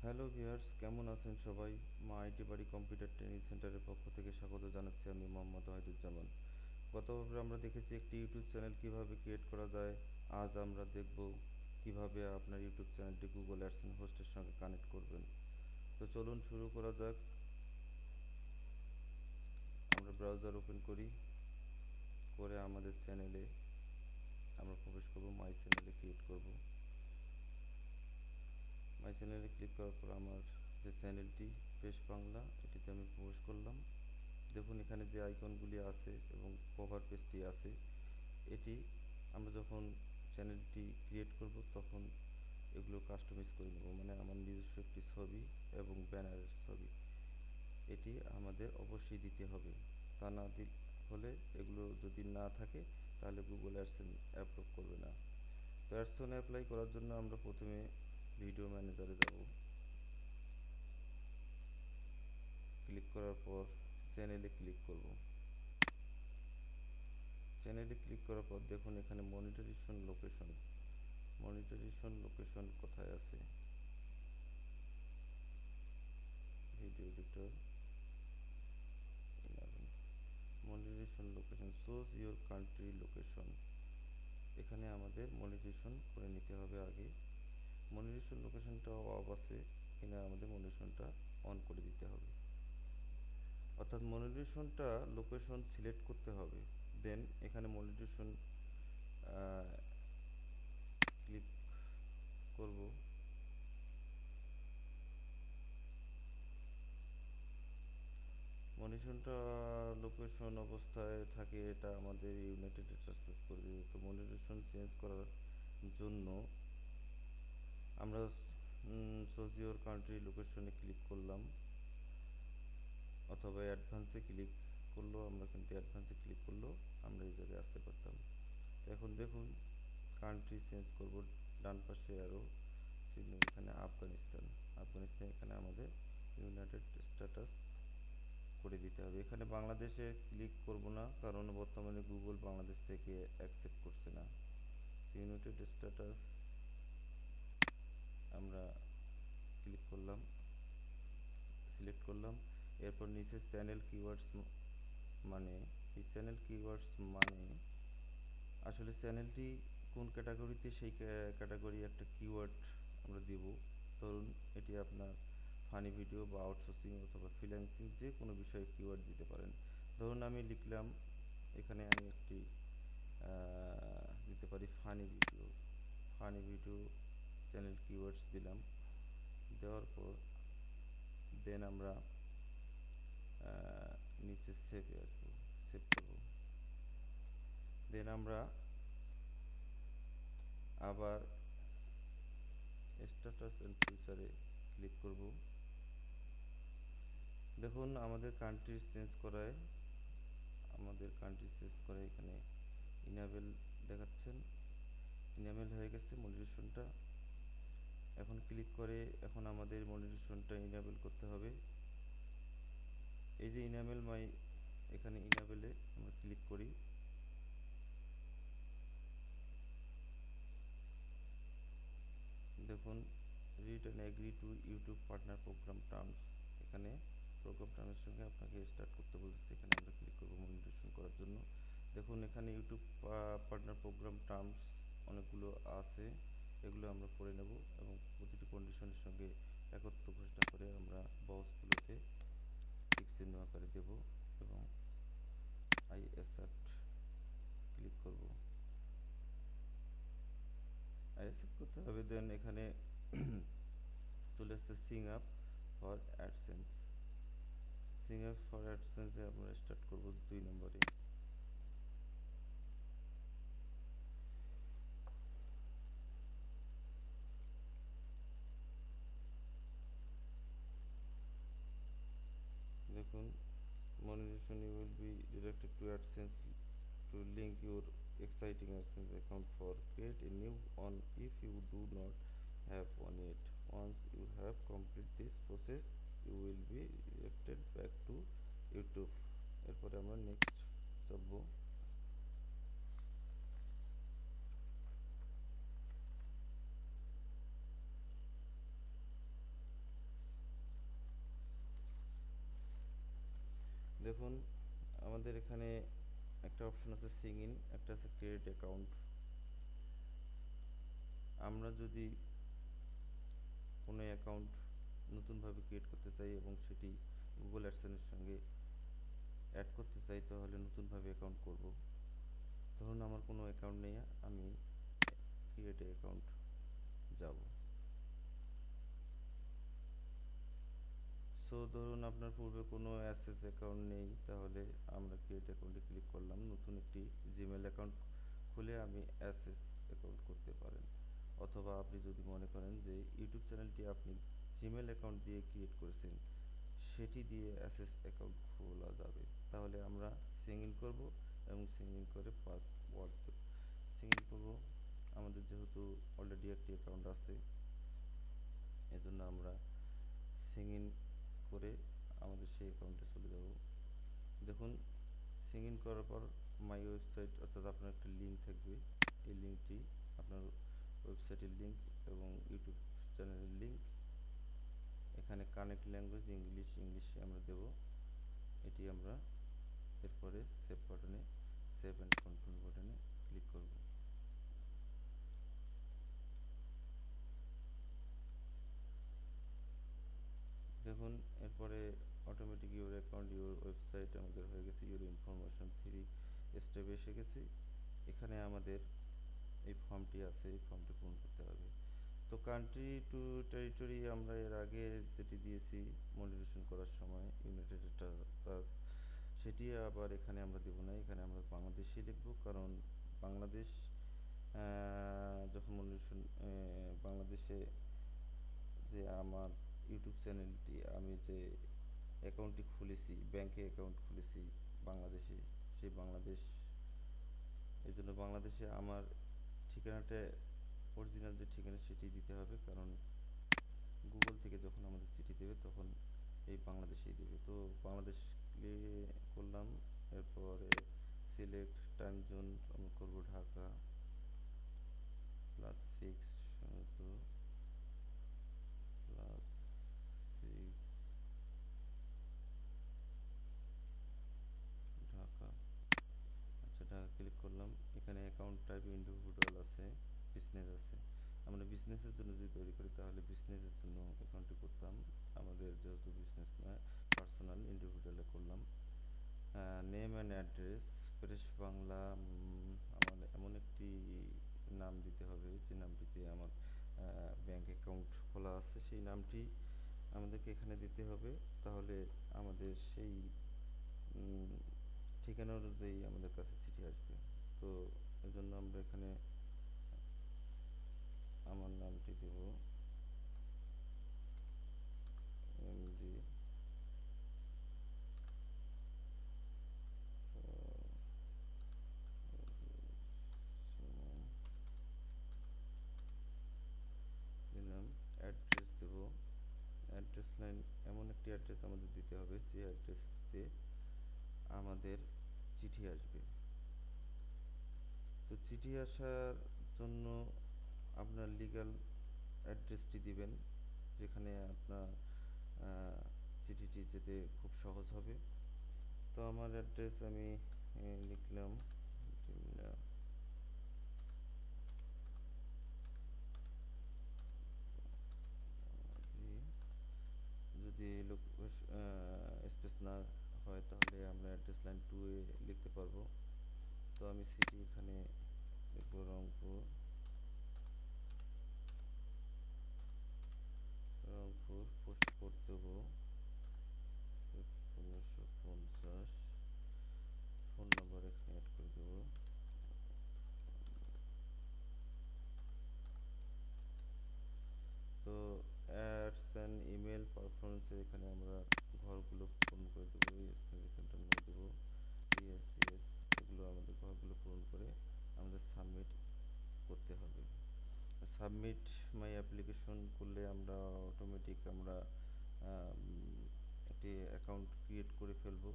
Hello viewers, কেমন আছেন সবাই? মা আইটি বাড়ি কম্পিউটার ট্রেনিং সেন্টারের পক্ষ থেকে স্বাগত জানাচ্ছি আমি মোহাম্মদ ওয়াহিদুজ্জামান। গতভাবে আমরা দেখেছি একটি ইউটিউব চ্যানেল কিভাবে ক্রিয়েট করা যায়। আজ আমরা দেখব কিভাবে আপনার ইউটিউব চ্যানেলটি গুগল অ্যাডসেন্স হোস্টের সঙ্গে কানেক্ট করবেন। তো চলুন শুরু করা যাক। আমরা ব্রাউজার ওপেন করি, করে আমাদের চ্যানেলে আমরা প্রবেশ করব। মাই চ্যানেলে ক্রিয়েট করব। মাই চ্যানেলে ক্লিক করার পর আমার যে চ্যানেলটি বেশ বাংলা, এটিতে আমি প্রবেশ করলাম। দেখুন এখানে যে আইকনগুলি আছে এবং কভার পেজটি আছে, এটি আমরা যখন চ্যানেলটি ক্রিয়েট করব তখন এগুলো কাস্টমাইজ করে নেব, মানে আমার নিজস্ব একটি ছবি এবং ব্যানারের ছবি এটি আমাদের অবশ্যই দিতে হবে। তা না হলে, এগুলো যদি না থাকে তাহলে গুগল অ্যাডসেন্স অ্যাপ্রুভ করবে না। তো অ্যাডসেন্স অ্যাপ্লাই করার জন্য আমরা প্রথমে ভিডিও ম্যানেজারে যাব। ক্লিক করার পর চ্যানেলে ক্লিক করব। চ্যানেলে ক্লিক করার পর দেখুন এখানে মনিটরেশন কোথায় আছে, video editor, monetization location, choose your country location. এখানে আমাদের মনিটরেশন করে নিতে হবে আগে। মনিটরেশন লোকেশনটা অফ আছে কিনা আমাদের মনিটরেশনটা অন করে দিতে হবে, অর্থাৎ মনিটরেশনটা লোকেশন সিলেক্ট করতে হবে। দেন এখানে মনিটরেশন ক্লিক করব। মনিটরেশনটা লোকেশন অবস্থায় থাকে, এটা আমাদের ইউনাইটেড স্টেটস করে দিবে। তো মনিটরেশন চেঞ্জ করার জন্য আমরা চুজ ইউর কান্ট্রি লোকেশনে ক্লিক করলাম, অথবা অ্যাডভান্সে ক্লিক করলো। আমরা কিন্তু অ্যাডভান্সে ক্লিক করলেও আমরা এই জায়গায় আসতে পারতাম। তো এখন দেখুন কান্ট্রি চেঞ্জ করব, ডান পাশে আরও চিহ্ন, এখানে আফগানিস্তান। এখানে আমাদের ইউনাইটেড স্ট্যাটাস করে দিতে হবে। এখানে বাংলাদেশে ক্লিক করব না, কারণ বর্তমানে গুগল বাংলাদেশ থেকে অ্যাকসেপ্ট করছে না। ইউনাইটেড স্ট্যাটাস আমরা ক্লিক করলাম, সিলেক্ট করলাম। এরপর নিচে চ্যানেল কিওয়ার্ডস, মানে এই চ্যানেল কিওয়ার্ডস মানে আসলে চ্যানেলটি কোন ক্যাটাগরিতে, সেই ক্যাটাগরি একটা কিওয়ার্ড আমরা দিব। ধরুন এটি আপনার ফানি ভিডিও বা আউটসোর্সিং অথবা ফ্রিল্যান্সিং, যে কোনো বিষয়ে কিওয়ার্ড দিতে পারেন। ধরুন আমি লিখলাম, এখানে আমি একটি দিতে পারি ফানি ভিডিও চ্যানেল কিওয়ার্ডস দিলাম। দেওয়ার পর দেন আমরা নিচে সেভ করব। দেন আমরা আবার স্ট্যাটাস এন্ড ফিউচারে ক্লিক করব। দেখুন আমাদের কান্ট্রি চেঞ্জ করায় এখানে ইনাবেল দেখাচ্ছেন, ইনাবেল হয়ে গেছে মনিটরেশনটা। এখন ক্লিক করে এখন আমাদের মনিটরেশনটা ইনাবেল করতে হবে। এই যে ইনাবেল মাই, এখানে ইনাবেলে আমরা ক্লিক করি। দেখুন read and agree to YouTube partner program terms, এখানে প্রোগ্রাম টার্মের সঙ্গে আপনাকে স্টার্ট করতে বলছে। এখানে আমরা ক্লিক করব মনিটরেশন করার জন্য। দেখুন এখানে ইউটিউব পার্টনার প্রোগ্রাম টার্মস অনেকগুলো আছে, এগুলো আমরা পড়ে নেব এবং প্রতিটি কন্ডিশনের সঙ্গে একত্র ঘোষণা করে আমরা বক্সগুলোতে টিক চিহ্ন আকারে দেব এবং আই অ্যাকসেপ্ট ক্লিক করব। আই অ্যাকসেপ্ট করতে হবে। দেন এখানে চলে আসছে সিং আপ ফর অ্যাডসেন্স। আমরা স্টার্ট করব 2 নম্বরে। দেখুন monetization, you will be directed to AdSense to link your exciting AdSense account for create a new one if you do not have one yet. Once you have complete this process, you will be directed back to YouTube. এরপরে আমরা next চাপবো। দেখুন আমাদের এখানে একটা option আছে Singh in, একটা আছে ক্রিয়েট অ্যাকাউন্ট। আমরা যদি কোনো অ্যাকাউন্ট নতুনভাবে ক্রিয়েট করতে চাই এবং সেটি গুগল অ্যাডসেন্সের সঙ্গে অ্যাড করতে চাই, তাহলে নতুনভাবে অ্যাকাউন্ট করব। ধরুন আমার কোনো অ্যাকাউন্ট নেই, আমি ক্রিয়েট অ্যাকাউন্ট যাব। সো ধরুন আপনার পূর্বে কোনো অ্যাসেস অ্যাকাউন্ট নেই, তাহলে আমরা ক্রিয়েট অ্যাকাউন্টে ক্লিক করলাম। নতুন একটি জিমেল অ্যাকাউন্ট খুলে আমি অ্যাসেস অ্যাকাউন্ট করতে পারেন। অথবা আপনি যদি মনে করেন যে ইউটিউব চ্যানেলটি আপনি জিমেল অ্যাকাউন্ট দিয়ে ক্রিয়েট করেছেন, সেটি দিয়ে অ্যাসেস অ্যাকাউন্ট খোলা যাবে। তাহলে আমরা সিং ইন করব এবং সিং ইন করে পাসওয়ার্ড সিং ইন করব। আমাদের যেহেতু অলরেডি একটি অ্যাকাউন্ট আছে, এজন্য আমরা সিং ইন করে আমাদের সেই অ্যাকাউন্টে চলে যাব। দেখুন সিং ইন করার পর মাই ওয়েবসাইট, অর্থাৎ আপনার একটা লিঙ্ক থাকবে। এই লিঙ্কটি আপনার ওয়েবসাইটের লিঙ্ক এবং ইউটিউব চ্যানেলের লিঙ্ক। এখানে কানেক্ট ল্যাঙ্গুয়েজ ইংলিশে আমরা দেব। এটি আমরা এরপরে সেভ বাটনে, সেভ অ্যান্ড কন্টিনিউ বাটনে ক্লিক করব। দেখুন এরপরে automatic your account your website আমাদের হয়ে গেছে। ইউর ইনফরমেশন 3 স্টেপে এসে গেছি। এখানে আমাদের এই ফর্মটি আছে, এই ফর্মটি পূরণ করতে হবে। তো কান্ট্রি টু টেরিটরি আমরা এর আগে যেটি দিয়েছি মনিটেশন করার সময়, ইউনাইটেড স্টেটস, সেটি আবার এখানে আমরা দেব না। এখানে আমরা বাংলাদেশই লিখব, কারণ বাংলাদেশ যখন মনিটেশন বাংলাদেশে যে আমার ইউটিউব চ্যানেলটি, আমি যে অ্যাকাউন্টটি খুলেছি, ব্যাংকে অ্যাকাউন্ট খুলেছি বাংলাদেশে, সেই বাংলাদেশ, এই জন্য বাংলাদেশে আমার ঠিকানাটা, অরিজিনাল যে ঠিকানা সেটি দিতে হবে, কারণ গুগল থেকে যখন আমাদের চিঠি দেবে তখন এই বাংলাদেশেই দেবে। তো বাংলাদেশ করলাম। এরপরে সিলেক্ট টাইম জোন আমি করবো ঢাকা +6, তো +6 ঢাকা। আচ্ছা, ঢাকা ক্লিক করলাম। এখানে অ্যাকাউন্ট টাইপ ইন্ডিভিজুয়াল আছে, বিজনেস আছে। আমরা বিজনেসের জন্য যদি তৈরি করি তাহলে বিজনেসের জন্য অ্যাকাউন্টটি করতাম। আমাদের যেহেতু বিজনেস নয়, পার্সোনাল ইন্ডিভিজুয়ালে করলাম। Name and address press Bangla. আমার এমন একটি নাম দিতে হবে যে নামটিতে আমার ব্যাংক অ্যাকাউন্ট খোলা আছে, সেই নামটি আমাদেরকে এখানে দিতে হবে। তাহলে আমাদের সেই ঠিকানা অনুযায়ী আমাদের কাছে চিঠি আসবে। তো এই জন্য আমরা এখানে আমার নামটি দেব এমডি দিলাম। অ্যাড্রেস দেব, অ্যাড্রেস লাইন এমন একটি অ্যাড্রেস আমাদের দিতে হবে যে অ্যাড্রেসে আমাদের চিঠি আসবে। তো চিঠি আসার জন্য আপনার লিগ্যাল অ্যাড্রেসটি দিবেন, যেখানে আপনার চিঠিটি যেতে খুব সহজ হবে। তো আমার অ্যাড্রেস আমি লিখলাম যদি স্পেস না হয় তাহলে আমরা অ্যাড্রেস লাইন 2 এ লিখতে পারবো। তো আমি সিটি এখানে লিখবো রংপুর, পোস্ট কোড দেবো 1550, ফোন নাম্বার এখানে অ্যাড করে দেবো। তো অ্যাডস অ্যান্ড ইমেল পারফরমেন্স এখানে আমরা ঘরগুলো পূরণ করে দেবো, এখানটার মধ্যে দেবো ইএস, এগুলো আমাদের ঘরগুলো পূরণ করে আমাদের সাবমিট করতে হবে। সাবমিট মাই অ্যাপ্লিকেশন করলে আমরা অটোমেটিক আমরা একটি অ্যাকাউন্ট ক্রিয়েট করে ফেলবো।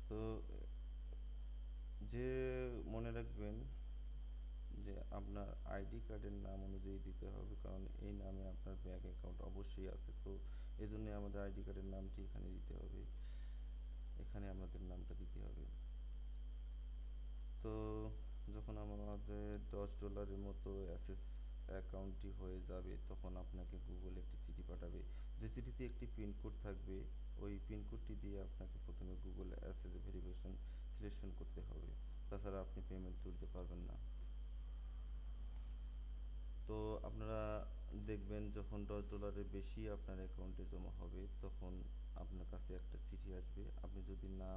তো যে মনে রাখবেন যে আপনার আইডি কার্ডের নাম অনুযায়ী দিতে হবে, কারণ এই নামে আপনার ব্যাঙ্ক অ্যাকাউন্ট অবশ্যই আছে। তো এই জন্যে আমাদের আইডি কার্ডের নামটি এখানে দিতে হবে, এখানে আমাদের নামটা দিতে হবে। তো যখন আমাদের $10 মতো অ্যাসেস অ্যাকাউন্টটি হয়ে যাবে, তখন আপনাকে গুগল একটি চিঠি পাঠাবে, যে চিঠিতে একটি পিনকোড থাকবে। ওই পিনকোডটি দিয়ে আপনাকে প্রথমে গুগল অ্যাসেস ভেরিফিকেশন সিলেকশন করতে হবে, তাছাড়া আপনি পেমেন্ট তুলতে পারবেন না। তো আপনারা দেখবেন যখন $10 বেশি আপনার অ্যাকাউন্টে জমা হবে, তখন আপনার কাছে একটা চিঠি আসবে। আপনি যদি না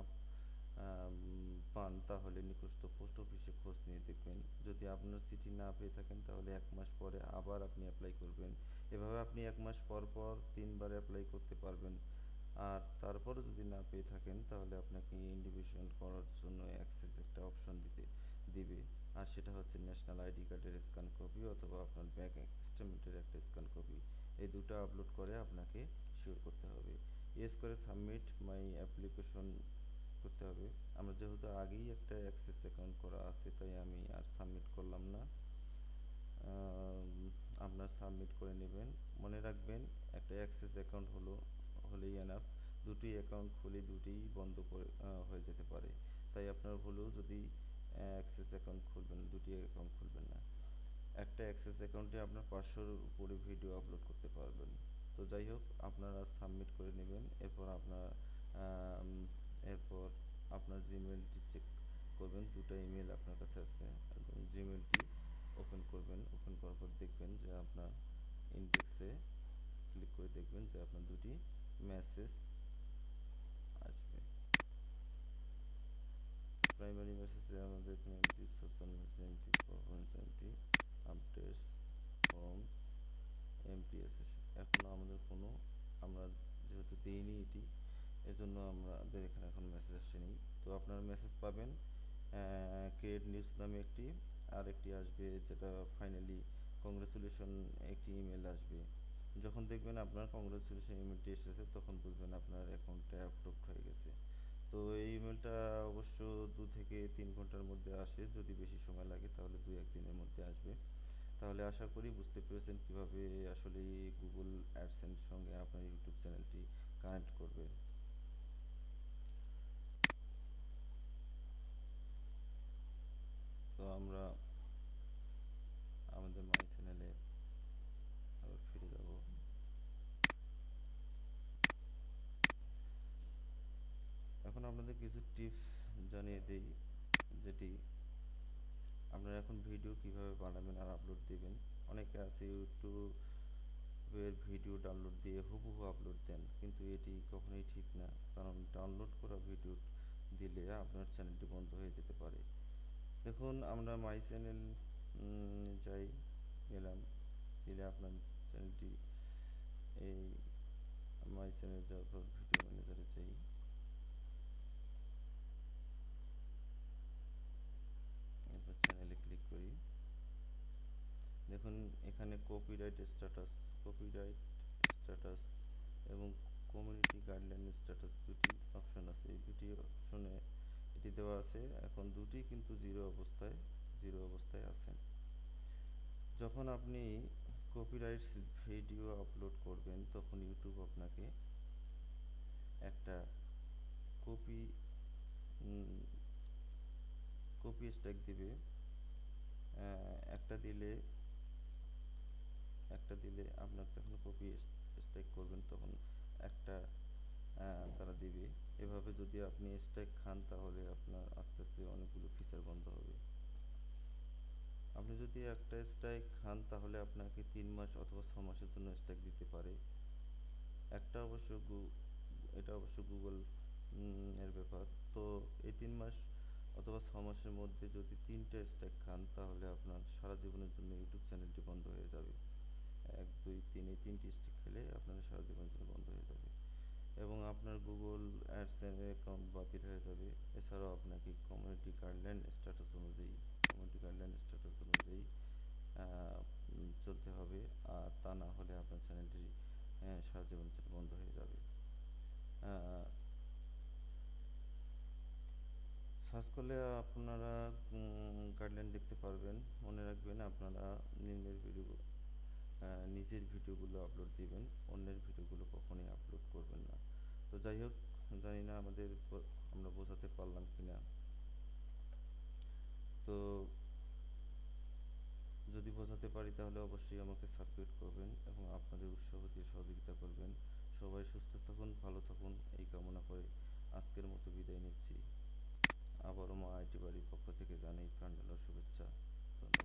পান, তাহলে নিকটস্থ পোস্ট অফিসে খোঁজ নিয়ে দেখবেন। যদি আপনার চিঠি না পেয়ে থাকেন, তাহলে 1 মাস পরে আবার আপনি অ্যাপ্লাই করবেন। এভাবে আপনি 1 মাস পর পর 3 বার অ্যাপ্লাই করতে পারবেন। আর তারপরও যদি না পেয়ে থাকেন, তাহলে আপনাকে ইন্ডিভিজুয়াল করার জন্য অ্যাক্সেস একটা অপশন দিবে। আর সেটা হচ্ছে ন্যাশনাল আইডি কার্ডের স্ক্যান কপি অথবা আপনার ব্যাংক স্টেটমেন্টের একটা স্ক্যান কপি। এই দুটো আপলোড করে আপনাকে শিওর করতে হবে। এস করে সাবমিট মাই অ্যাপ্লিকেশন করতে হবে। আমরা যেহেতু আগেই একটা অ্যাক্সেস অ্যাকাউন্ট করা আছে, তাই আমি আর সাবমিট করলাম না। আপনার সাবমিট করে নেবেন। মনে রাখবেন, একটা অ্যাক্সেস অ্যাকাউন্ট হলেই এনাফ। দুটি অ্যাকাউন্ট খুলে দুটিই বন্ধ করে হয়ে যেতে পারে। তাই আপনার হলেও যদি অ্যাক্সেস অ্যাকাউন্ট খুলবেন, দুটি অ্যাকাউন্ট খুলবেন না। একটা অ্যাক্সেস অ্যাকাউন্টে আপনার 500-র উপরে ভিডিও আপলোড করতে পারবেন। তো যাই হোক, আপনারা সাবমিট করে নেবেন। আম, এরপর আপনার জিমেলটি চেক করবেন। দুটো ইমেল আপনার কাছে আসবে এবং জিমেলটি ওপেন করবেন। ওপেন করার পর দেখবেন যে আপনার ইনবক্সে ক্লিক করে দেখবেন যে আপনার দুটি মেসেজ আসবে। প্রাইমারি মেসেজে আমাদের নেমটি, সোশ্যাল নেমটি, পারফরমেন্স নেমটি, আপডেটস ফ্রম এমপিএস। এখনও আমাদের কোনো, আমরা যেহেতু দিইনি এটি, এজন্য আমাদের এখানে এখন মেসেজ আসেনি। তো আপনারা মেসেজ পাবেন, ক্রিয়েট নিউজ নামে একটি, আর একটি আসবে যেটা ফাইনালি কংগ্রেচুলেশন, একটি ইমেল আসবে। যখন দেখবেন আপনার কংগ্রেচুলেশন ইমেলটি এসেছে, তখন বুঝবেন আপনার অ্যাকাউন্টটা অ্যাপ্রুভড হয়ে গেছে। তো এই ইমেলটা অবশ্য 2 থেকে 3 ঘন্টার মধ্যে আসে, যদি বেশি সময় লাগে তাহলে 2-1 দিনের মধ্যে আসবে। তাহলে আশা করি বুঝতে পেরেছেন কিভাবে আসলে গুগল অ্যাডসেন্স সঙ্গে আপনার ইউটিউব চ্যানেলটি কানেক্ট করবে। তো আমরা আমাদের মাই চ্যানেলে আবার ফিরে যাব। এখন আপনাদের কিছু টিপস জানিয়ে দিই, যেটি আপনারা এখন ভিডিও কিভাবে বানাবেন আর আপলোড দিবেন। অনেকে আছে ইউটিউবের ভিডিও ডাউনলোড দিয়ে হুবহু আপলোড দেন, কিন্তু এটি কখনোই ঠিক না, কারণ ডাউনলোড করা ভিডিও দিলে আপনার চ্যানেলটি বন্ধ হয়ে যেতে পারে। দেখুন, আমরা মাই চ্যানেল যাই, গেলাম, দিলে আপনার চ্যানেলটি, এই মাই চ্যানেল যাওয়ার পর ভিডিও ম্যানেজারে যাই। এরপর চ্যানেলে ক্লিক করি। দেখুন, এখানে কপিরাইট স্ট্যাটাস এবং কমিউনিটি গাইডলাইন স্ট্যাটাস দুটি অপশন আছে। এই দুটি অপশনে এটি দেওয়া আছে। এখন দুটি কিন্তু জিরো অবস্থায় আছে। যখন আপনি কপিরাইট ভিডিও আপলোড করবেন, তখন ইউটিউব আপনাকে একটা কপি স্ট্যাক দিবে। একটা দিলে আপনার যখন কপি স্ট্রাইক করবেন, তখন একটা তারা দিবে। এভাবে যদি আপনি স্ট্রাইক খান, তাহলে আপনার আস্তে আস্তে অনেকগুলো ফিচার বন্ধ হবে। আপনি যদি একটা স্ট্রাইক খান, তাহলে আপনাকে 3 মাস অথবা 6 মাসের জন্য স্ট্রাইক দিতে পারে। একটা অবশ্য এটা অবশ্য গুগল এর ব্যাপার। তো এই 3 মাস অথবা 6 মাসের মধ্যে যদি 3টে স্ট্রাইক খান, তাহলে আপনার সারা জীবনের জন্য ইউটিউব চ্যানেলটি বন্ধ হয়ে যাবে। 1, 2, 3, এই 3টি স্ট্রাইক খেলে আপনার সারা জীবনের জন্য বন্ধ হয়ে যাবে এবং আপনার গুগল অ্যাডসেন্স অ্যাকাউন্ট বাতিল হয়ে যাবে। এছাড়াও আপনাকে কমিউনিটি গাইডলাইন স্ট্যাটাস অনুযায়ী চলতে হবে। আর তা না হলে আপনার চ্যানেলটি সারা জীবনের জন্য বন্ধ হয়ে যাবে। সার্চ করলে আপনারা গাইডলাইন দেখতে পারবেন। পারবেন। মনে রাখবেন আপনারা নিজের ভিডিও নিজের ভিডিওগুলো আপলোড দিবেন, অন্যের ভিডিওগুলো কখনোই আপলোড করবেন না। তো যাই হোক, জানি না আমরা বোঝাতে পারলাম কিনা। তো যদি বোঝাতে পারি তাহলে অবশ্যই আমাকে সাপোর্ট করবেন এবং আপনাদের উৎসাহ দিয়ে সহযোগিতা করবেন। সবাই সুস্থ থাকুন, ভালো থাকুন, এই কামনা করে আজকের মতো বিদায় নিচ্ছি। আবারও মা আইটি বাড়ির পক্ষ থেকে জানাই প্রাণ ঢালার শুভেচ্ছা।